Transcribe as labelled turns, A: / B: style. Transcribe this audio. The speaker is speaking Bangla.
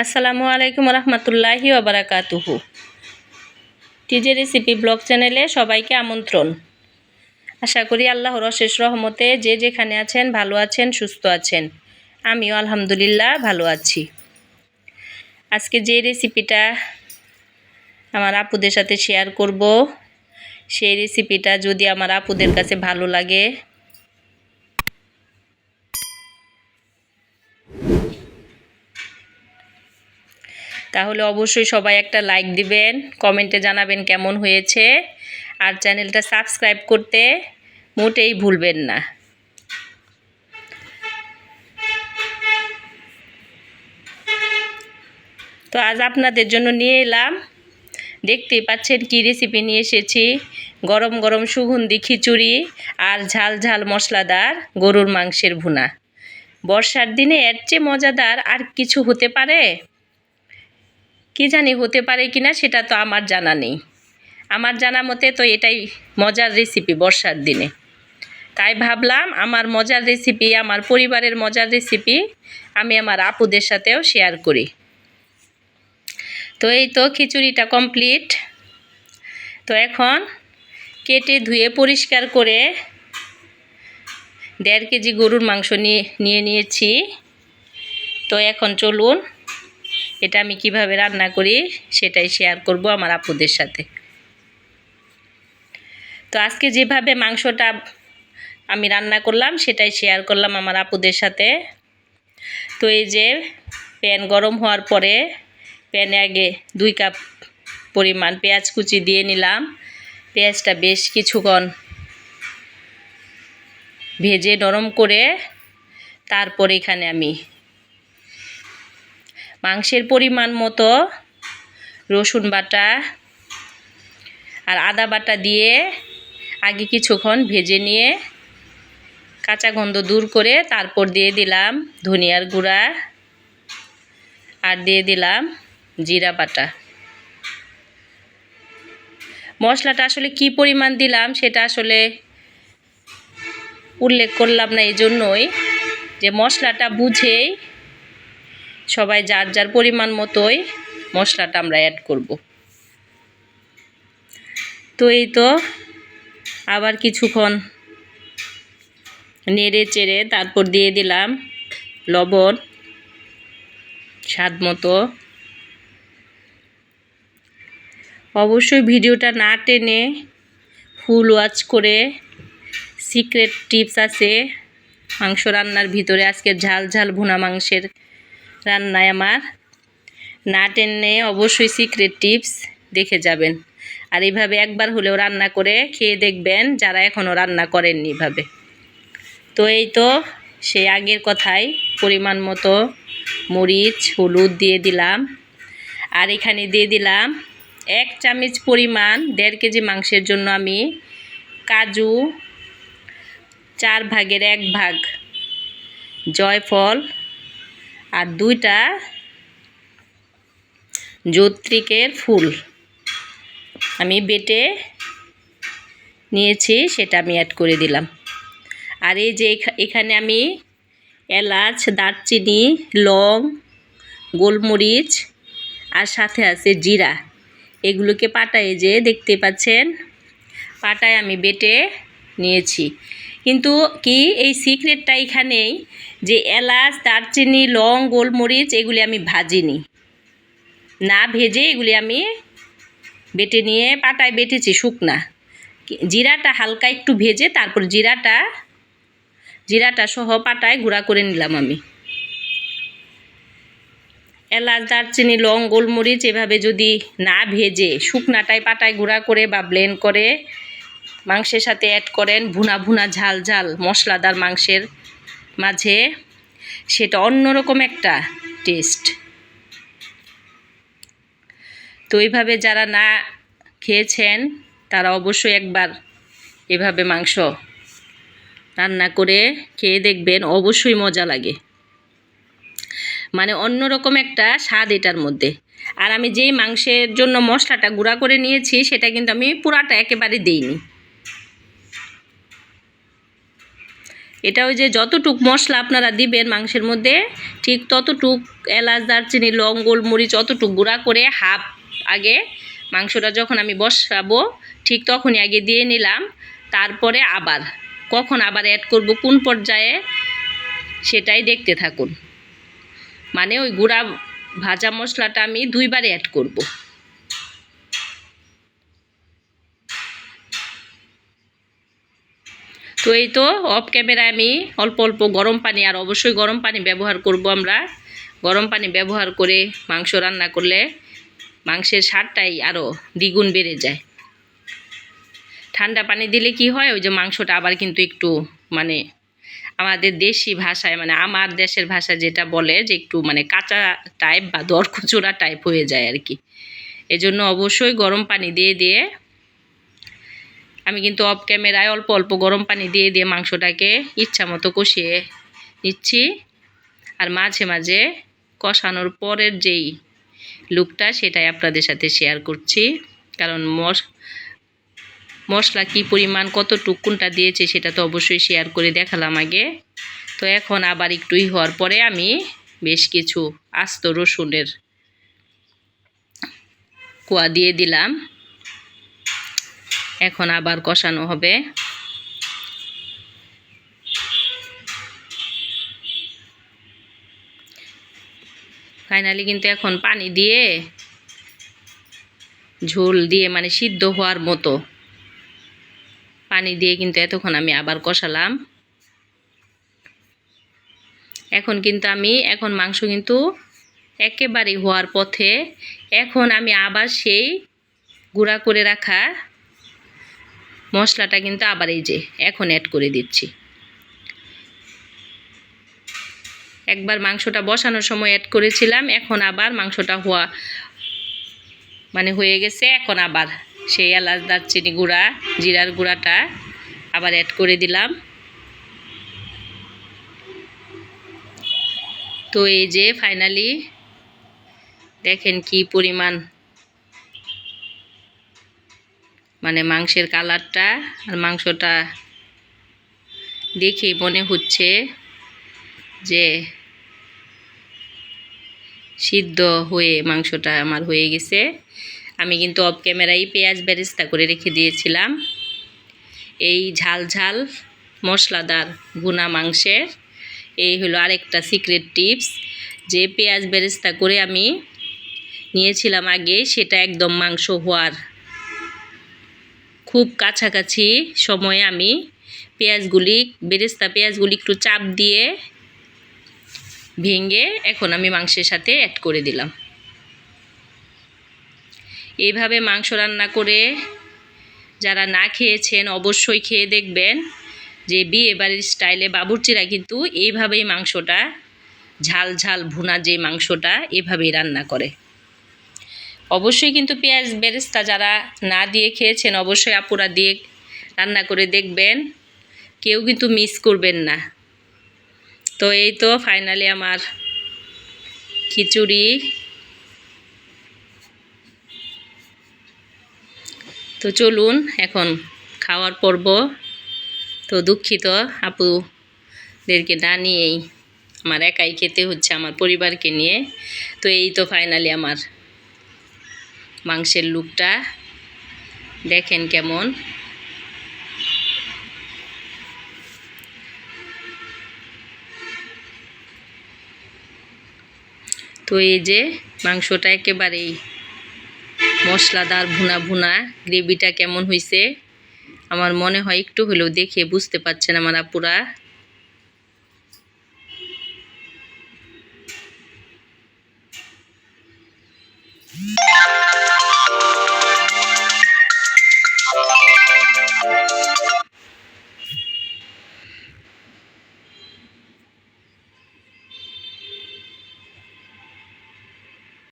A: আসসালামু আলাইকুম রহমতুল্লাহি ওবারাকাতুহু। টিজে রেসিপি ব্লগ চ্যানেলে সবাইকে আমন্ত্রণ। আশা করি আল্লাহর অশেষ রহমতে যে যেখানে আছেন ভালো আছেন, সুস্থ আছেন। আমিও আলহামদুলিল্লাহ ভালো আছি। আজকে যে রেসিপিটা আমার আপুদের সাথে শেয়ার করব, সেই রেসিপিটা যদি আমার আপুদের কাছে ভালো লাগে তাহলে অবশ্যই সবাই একটা লাইক দিবেন, কমেন্টে জানাবেন কেমন হয়েছে, আর চ্যানেলটা সাবস্ক্রাইব করতে মোটেই ভুলবেন না। তো আজ আপনাদের জন্য নিয়ে এলাম, দেখতেই পাচ্ছেন কি রেসিপি নিয়ে এসেছি। গরম গরম সুগন্ধি খিচুড়ি আর ঝাল ঝাল মশলাদার গরুর মাংসের ভুনা। বর্ষার দিনে এর চেয়ে মজাদার আর কিছু হতে পারে? কি জানি হতে পারে কিনা, সেটা তো আমার জানা নেই। আমার জানা মতে তো এটাই মজার রেসিপি বর্ষার দিনে। তাই ভাবলাম আমার মজার রেসিপি, আমার পরিবারের মজার রেসিপি আমি আমার আপুদের সাথেও শেয়ার করি। তো এই তো খিচুড়িটা কমপ্লিট। তো এখন কেটে ধুয়ে পরিষ্কার করে 1.5 কেজি গরুর মাংস নিয়ে নিয়েছি। তো এখন চলুন এটা আমি কিভাবে রান্না করি সেটাই শেয়ার করব আমার আপুদের সাথে। তো আজকে যেভাবে মাংসটা আমি রান্না করলাম সেটাই শেয়ার করলাম আমার আপুদের সাথে। তো এই যে প্যান গরম হওয়ার পরে প্যানে আগে 2 কাপ পরিমাণ পেঁয়াজ কুচি দিয়ে নিলাম। পেঁয়াজটা বেশ কিছুক্ষণ ভেজে নরম করে তারপর এখানে আমি মাংসের পরিমাণ মতো রসুন বাটা আর আদা বাটা দিয়ে আগে কিছুক্ষণ ভেজে নিয়ে কাঁচা গন্ধ দূর করে তারপর দিয়ে দিলাম ধনিয়ার গুঁড়া আর দিয়ে দিলাম জিরা বাটা। মশলাটা আসলে কি পরিমাণ দিলাম সেটা আসলে উল্লেখ করলাম না, এই জন্যই যে মশলাটা বুঝেই সবাই যার যার পরিমাণ মতোই মশলাটা আমরা অ্যাড করব। তো এই তো আবার কিছুক্ষণ নেড়ে চেড়ে তারপর দিয়ে দিলাম লবণ স্বাদ মতো। অবশ্যই ভিডিওটা না টেনে ফুল ওয়াচ করে, সিক্রেট টিপস আছে মাংস রান্নার ভিতরে। আজকে ঝাল ঝাল ভুনা মাংসের রান্নায় আমার না টেনে অবশ্যই সিক্রেট টিপস দেখে যাবেন। আর এইভাবে একবার হলেও রান্না করে খেয়ে দেখবেন যারা এখনও রান্না করেননি এভাবে। তো এই তো সেই আগের কথাই পরিমাণ মতো মরিচ হলুদ দিয়ে দিলাম। আর এখানে দিয়ে দিলাম 1 চামচ পরিমাণ 1.5 কেজি মাংসের জন্য আমি কাজু, 4 ভাগের 1 ভাগ জয়ফল আর 2টা জয়িত্রীর ফুল আমি বেটে নিয়েছি, সেটা আমি অ্যাড করে দিলাম। আর এই যে এখানে আমি এলাচ, দারচিনি, লং, গোলমরিচ আর সাথে আছে জিরা, এগুলোকে পাটায় যে দেখতে পাচ্ছেন পাটায় আমি বেটে নিয়েছি। কিন্তু কি এই সিক্রেটটা এখানেই যে এলাচ, দারচিনি, লং, গোলমরিচ এগুলি আমি ভাজিনি, না ভেজে এগুলি আমি বেটে নিয়ে পাটায় বেটেছি শুকনা। জিরাটা হালকা একটু ভেজে তারপর জিরাটা সহ পাটায় গুঁড়া করে নিলাম আমি। এলাচ, দারচিনি, লং, গোলমরিচ এভাবে যদি না ভেজে শুকনাটাই পাটায় গুঁড়া করে বা ব্লেন্ড করে মাংসের সাথে অ্যাড করেন ভুনা ভুনা ঝাল ঝাল মশলাদার মাংসের মাঝে, সেটা অন্যরকম একটা টেস্ট। তো এইভাবে যারা না খেয়েছেন তারা অবশ্যই একবার এভাবে মাংস রান্না করে খেয়ে দেখবেন, অবশ্যই মজা লাগে। মানে অন্যরকম একটা স্বাদ এটার মধ্যে। আর আমি যেই মাংসের জন্য মশলাটা গুঁড়া করে নিয়েছি সেটা কিন্তু আমি পুরাটা একেবারে দিইনি, এটা ওই যে যতটুক মশলা আপনারা দিবেন মাংসের মধ্যে ঠিক ততটুক এলাচ দারচিনি লং গোলমরিচ অতটুক গুঁড়া করে হাফ আগে মাংসটা যখন আমি বসাবো ঠিক তখনই আগে দিয়ে নিলাম। তারপরে আবার কখন আবার অ্যাড করব কোন পর্যায়ে সেটাই দেখতে থাকুন। মানে ওই গুঁড়া ভাজা মশলাটা আমি 2 বার অ্যাড করব। তো এই তো অফ ক্যামেরায় আমি অল্প অল্প গরম পানি, আর অবশ্যই গরম পানি ব্যবহার করব আমরা। গরম পানি ব্যবহার করে মাংস রান্না করলে মাংসের স্বাদটাই আরও দ্বিগুণ বেড়ে যায়। ঠান্ডা পানি দিলে কি হয়, ওই যে মাংসটা আবার কিন্তু একটু মানে আমাদের দেশি ভাষায় মানে আমার দেশের ভাষায় যেটা বলে যে একটু মানে কাঁচা টাইপ বা দরকুচোরা টাইপ হয়ে যায় আর কি। এজন্য অবশ্যই গরম পানি দিয়ে দিয়ে আমি কিন্তু অফ ক্যামেরায় অল্প অল্প গরম পানি দিয়ে দিয়ে মাংসটাকে ইচ্ছা মতো কষিয়ে নিচ্ছি। আর মাঝে মাঝে কষানোর পরের যেই লুকটা সেটাই আপনাদের সাথে শেয়ার করছি, কারণ মশলা কি পরিমাণ কতটুক কোনটা দিয়েছে সেটা তো অবশ্যই শেয়ার করে দেখালাম আগে। তো এখন আবার একটুই হওয়ার পরে আমি বেশ কিছু আস্ত রসুনের কোয়া দিয়ে দিলাম। এখন আবার কষানো হবে। ফাইনালি কিন্তু এখন পানি দিয়ে ঝোল দিয়ে মানে সিদ্ধ হওয়ার মতো পানি দিয়ে কিন্তু এতক্ষণ আমি আবার কষালাম। এখন কিন্তু এখন মাংস কিন্তু একেবারে হওয়ার পথে। এখন আমি আবার সেই গুঁড়া করে রাখা মশলাটা কিন্তু আবার এই যে এখন অ্যাড করে দিচ্ছি। একবার মাংসটা বসানোর সময় অ্যাড করেছিলাম, এখন আবার মাংসটা হয়ে গেছে। এখন আবার সেই এলাচ দারচিনি গুঁড়া জিরার গুঁড়াটা আবার অ্যাড করে দিলাম। তো এই যে ফাইনালি দেখেন কি পরিমাণ মানে মাংসের কালারটা, আর মাংসটা দেখেই মনে হচ্ছে যে সিদ্ধ হয়ে মাংসটা আমার হয়ে গেছে। আমি কিন্তু অফ ক্যামেরায় পেঁয়াজ বেরেস্তা করে রেখে দিয়েছিলাম। এই ঝাল ঝাল মশলাদার ভুনা মাংসের এই হলো আরেকটা সিক্রেট টিপস, যে পেঁয়াজ বেরেস্তা করে আমি নিয়েছিলাম আগে, সেটা একদম মাংস হওয়ার খুব কাছাকাছি সময়ে আমি বেরেস্তা পেঁয়াজগুলি একটু চাপ দিয়ে ভেঙে এখন আমি মাংসের সাথে অ্যাড করে দিলাম। এইভাবে মাংস রান্না করে যারা না খেয়েছেন অবশ্যই খেয়ে দেখবেন, যে বিয়ে বাড়ির স্টাইলে বাবুর্চিরা কিন্তু এইভাবেই মাংসটা ঝাল ঝাল ভুনা যে মাংসটা এভাবেই রান্না করে। অবশ্যই কিন্তু পেঁয়াজ বেরেস্তা যারা না দিয়ে খেয়েছেন অবশ্যই আপুরা দিয়ে রান্না করে দেখবেন, কেউ কিন্তু মিস করবেন না। তো এই তো ফাইনালি আমার খিচুড়ি। তো চলুন এখন খাওয়ার পর্ব। তো দুঃখিত আপুদেরকে না নিয়েই আমার একাই খেতে হচ্ছে আমার পরিবারকে নিয়ে। তো এই তো ফাইনালি আমার মাংসের লুকটা দেখেন কেমন। তো এই যে মাংসটা একেবারেই মশলাদার ভুনা ভুনা, গ্রেভিটা কেমন হয়েছে আমার মনে হয় একটু হলেও দেখে বুঝতে পারছেন আমার আপুরা।